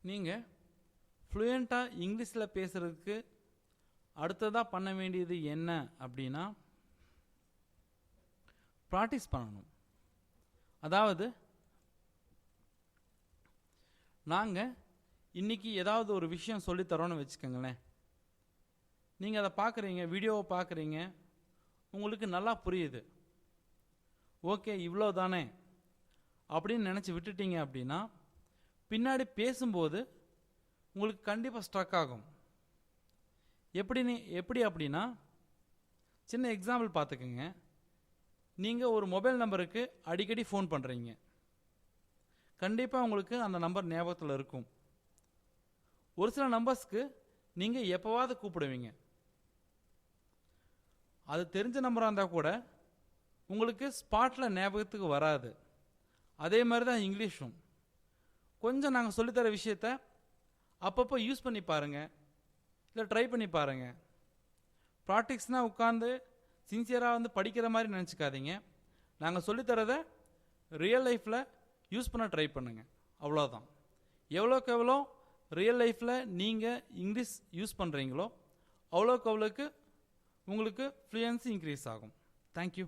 நீங்கள் ஃப்ளூயண்ட்டாக இங்கிலீஷில் பேசுகிறதுக்கு அடுத்ததாக பண்ண வேண்டியது என்ன அப்படின்னா ப்ராக்டிஸ் பண்ணணும். அதாவது நாங்கள் இன்றைக்கி ஏதாவது ஒரு விஷயம் சொல்லித்தரோன்னு வச்சுக்கோங்களேன். நீங்கள் அதை பார்க்குறீங்க, வீடியோவை பார்க்குறீங்க, உங்களுக்கு நல்லா புரியுது, ஓகே இவ்வளோ தானே அப்படின்னு நினச்சி விட்டுட்டீங்க அப்படின்னா பின்னாடி பேசும்போது உங்களுக்கு கண்டிப்பாக ஸ்ட்ரக் ஆகும். எப்படி அப்படின்னா சின்ன எக்ஸாம்பிள் பார்த்துக்குங்க. நீங்கள் ஒரு மொபைல் நம்பருக்கு அடிக்கடி ஃபோன் பண்ணுறீங்க, கண்டிப்பாக உங்களுக்கு அந்த நம்பர் ஞாபகத்தில் இருக்கும். ஒரு சில நம்பர்ஸ்க்கு நீங்கள் எப்போவாவது கூப்பிடுவீங்க, அது தெரிஞ்ச நம்பராக இருந்தால் கூட உங்களுக்கு ஸ்பாட்டில் ஞாபகத்துக்கு வராது. அதே மாதிரி தான் இங்கிலீஷும். கொஞ்சம் நாங்கள் சொல்லித்தர விஷயத்த அப்பப்போ யூஸ் பண்ணி பாருங்கள், இல்லை ட்ரை பண்ணி பாருங்கள். ப்ராக்டிக்ஸ்னால் உட்காந்து சின்சியராக படிக்கிற மாதிரி நினச்சிக்காதீங்க. நாங்கள் சொல்லித்தரதை ரியல் லைஃப்பில் யூஸ் பண்ண ட்ரை பண்ணுங்கள், அவ்வளோதான். எவ்வளோக்கு எவ்வளோ ரியல் லைஃப்பில் நீங்கள் இங்கிலீஷ் யூஸ் பண்ணுறீங்களோ அவ்வளோக்கு அவ்வளோக்கு உங்களுக்கு ஃப்ளூயன்சி இன்க்ரீஸ் ஆகும். தேங்க்யூ.